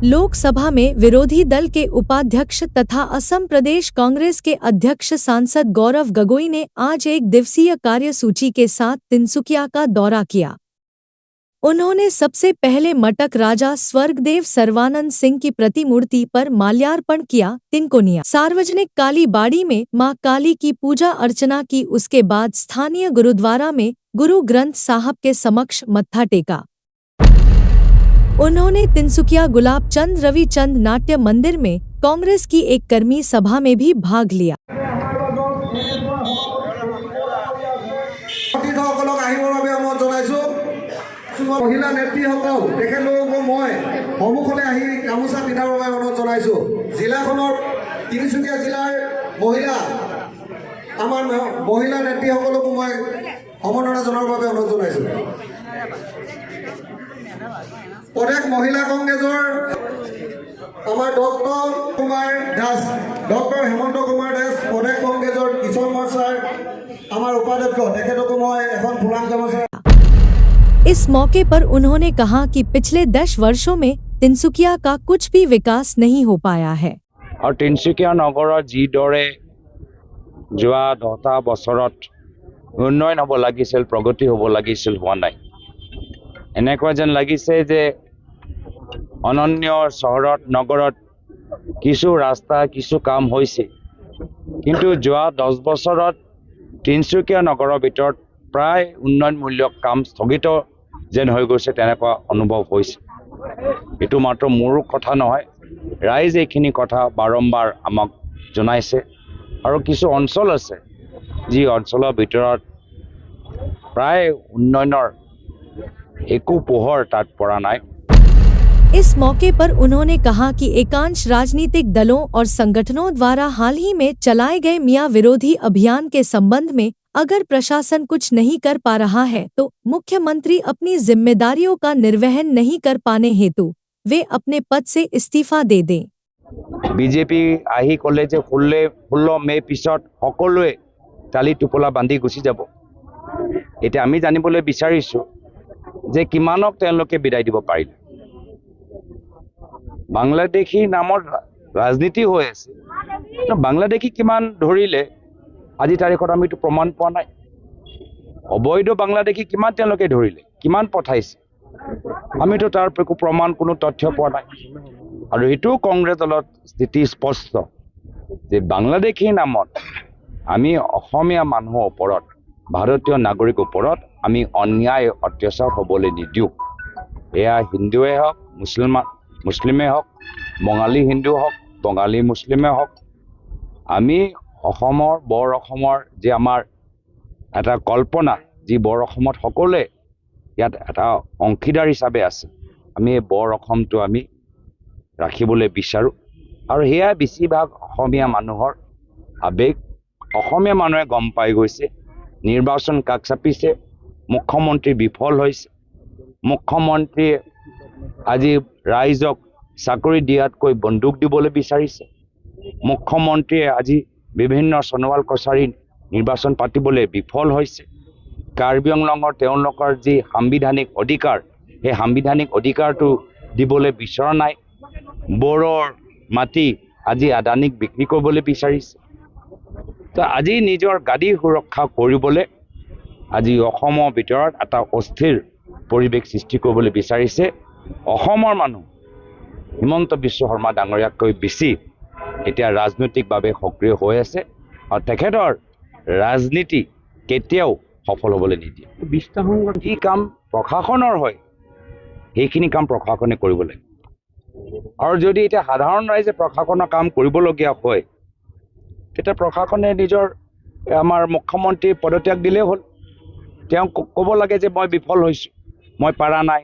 लोकसभा में विरोधी दल के उपाध्यक्ष तथा असम प्रदेश कांग्रेस के अध्यक्ष सांसद गौरव गगोई ने आज एक दिवसीय कार्यसूची के साथ तिनसुकिया का दौरा किया। उन्होंने सबसे पहले मटक राजा स्वर्गदेव सर्वानंद सिंह की प्रतिमूर्ति पर माल्यार्पण किया। तिनकोनिया सार्वजनिक काली बाड़ी में मां काली की पूजा अर्चना की। उसके बाद स्थानीय गुरुद्वारा में गुरु ग्रंथ साहब के समक्ष मत्था टेका। उन्होंने तिनसुकिया गुलाब चंद रविचंद नाट्य मंदिर में कांग्रेस की एक कर्मी सभा में भी भाग लिया। महिला नेत्रीসকল তেখেতলোকক মই সন্মুখলৈ আহি গামোচা পিন্ধাৰ বাবে অনুৰোধ জনাইছোঁ। জিলাখনৰ তিনিচুকীয়া জিলাৰ আমাৰ মহিলা নেত্ৰীসকলকো মই সম্বৰ্ধনা জনাৰ বাবে অনুৰোধ জনাইছোঁ। প্ৰদেশ মহিলা কংগ্ৰেছৰ আমাৰ ডক্টৰ হেমন্ত কুমাৰ দাস, প্ৰদেশ কংগ্ৰেছৰ কিশোৰ মৰ্চাৰ আমাৰ উপাধ্যক্ষ, তেখেতকো মই এখন ফুলাম গামোচা। इस मौके पर उन्होंने कहा कि पिछले 10 वर्षों में तिनसुकिया का कुछ भी विकास नहीं हो पाया है और तिनसुकिया नगर जी दरे जोआ 10टा बछरत उन्नयन हब लागिছিল, प्रगति हब लागिছিল, हुआ नाई। এনেকুৱা যেন লাগিছে যে অনন্য চহৰত নগৰত কিছু ৰাস্তা কিছু কাম হৈছে, কিন্তু যোৱা 10 বছৰত তিনসুকিয়া নগৰৰ ভিতৰত প্ৰায় উন্নয়নমূলক কাম স্থগিত যেন হৈ গৈছে তেনেকুৱা অনুভৱ হৈছে। এটো মাত্ৰ মোৰ কথা নহয়, ৰাইজ এইখিনি কথা বাৰম্বাৰ আমাক জনাইছে। আৰু কিছু অঞ্চল আছে যি অঞ্চলৰ ভিতৰত প্ৰায় উন্নয়নৰ একো পোহৰ তাত পৰা নাই। इस मौके पर उन्होंने कहा कि एकांश राजनीतिक दलों और संगठनों द्वारा हाल ही में चलाए गए मियां विरोधी अभियान के संबंध में अगर प्रशासन कुछ नहीं कर पा रहा है तो मुख्यमंत्री अपनी जिम्मेदारियों का निर्वहन नहीं कर पाने हेतु वे अपने पद से इस्तीफा दे दें। बीजेपी आही कले जे 16 मे पिছত সকলোৱে তালি টোপলা বান্ধি গুচি যাব। এটা আমি জানিবলৈ বিচাৰিছো যে কিমানক তেওঁলোকে বিদায় দিব পাৰিলে। বাংলাদেশী নামৰ ৰাজনীতি হৈ আছে, বাংলাদেশী কিমান ধৰিলে আজি তাৰিখত আমি তো প্ৰমাণ পোৱা নাই। অবৈধ বাংলাদেশী কিমান তেওঁলোকে ধৰিলে, কিমান পঠাইছে, আমি তো তাৰ প্ৰমাণ কোনো তথ্য পোৱা নাই। আৰু এটো কংগ্ৰেছ দলত স্থিতি স্পষ্ট যে বাংলাদেশী নামত আমি অসমীয়া মানুহৰ ওপৰত, ভাৰতীয় নাগৰিকৰ ওপৰত আমি অন্যায় অত্যাচাৰ হ'বলৈ নিদিওঁ। এয়া হিন্দুৱে হওক, মুছলিমে হওক, বঙালী হিন্দু হওক, বঙালী মুছলিমে হওক, আমি অসমৰ বৰ অসমৰ যে আমাৰ এটা কল্পনা, যি বৰ অসমত সকলোৱে ইয়াত এটা অংশীদাৰ হিচাপে আছে, আমি এই বৰ অসমটো আমি ৰাখিবলৈ বিচাৰোঁ। আৰু সেয়া বেছিভাগ অসমীয়া মানুহৰ আবেগ। অসমীয়া মানুহে গম পাই গৈছে নিৰ্বাচন কাষ চাপিছে, মুখ্যমন্ত্ৰী বিফল হৈছে। মুখ্যমন্ত্ৰীয়ে আজি ৰাইজক চাকৰি দিয়াতকৈ বন্দুক দিবলৈ বিচাৰিছে। মুখ্যমন্ত্ৰীয়ে আজি বিভিন্ন সোণোৱাল কছাৰী নিৰ্বাচন পাতিবলৈ বিফল হৈছে। কাৰ্বি আংলঙৰ তেওঁলোকৰ যি সাংবিধানিক অধিকাৰ, সেই সাংবিধানিক অধিকাৰটো দিবলৈ বিচৰা নাই। বড়োৰ মাটি আজি আদানীক বিক্ৰী কৰিবলৈ বিচাৰিছে। তো আজি নিজৰ গাদী সুৰক্ষা কৰিবলৈ আজি অসমৰ ভিতৰত এটা অস্থিৰ পৰিৱেশ সৃষ্টি কৰিবলৈ বিচাৰিছে। অসমৰ মানুহ হিমন্ত বিশ্ব শৰ্মা ডাঙৰীয়াকৈ বেছি এতিয়া ৰাজনৈতিকভাৱে সক্ৰিয় হৈ আছে আৰু তেখেতৰ ৰাজনীতি কেতিয়াও সফল হ'বলৈ নিদিয়ে। যি কাম প্ৰশাসনৰ হয় সেইখিনি কাম প্ৰশাসনে কৰিব লাগে। আৰু যদি এতিয়া সাধাৰণ ৰাইজে প্ৰশাসনৰ কাম কৰিবলগীয়া হয় তেতিয়া প্ৰশাসনে নিজৰ আমাৰ মুখ্যমন্ত্ৰী পদত্যাগ দিলেই হ'ল। তেওঁ ক'ব লাগে যে মই বিফল হৈছোঁ, মই পাৰা নাই।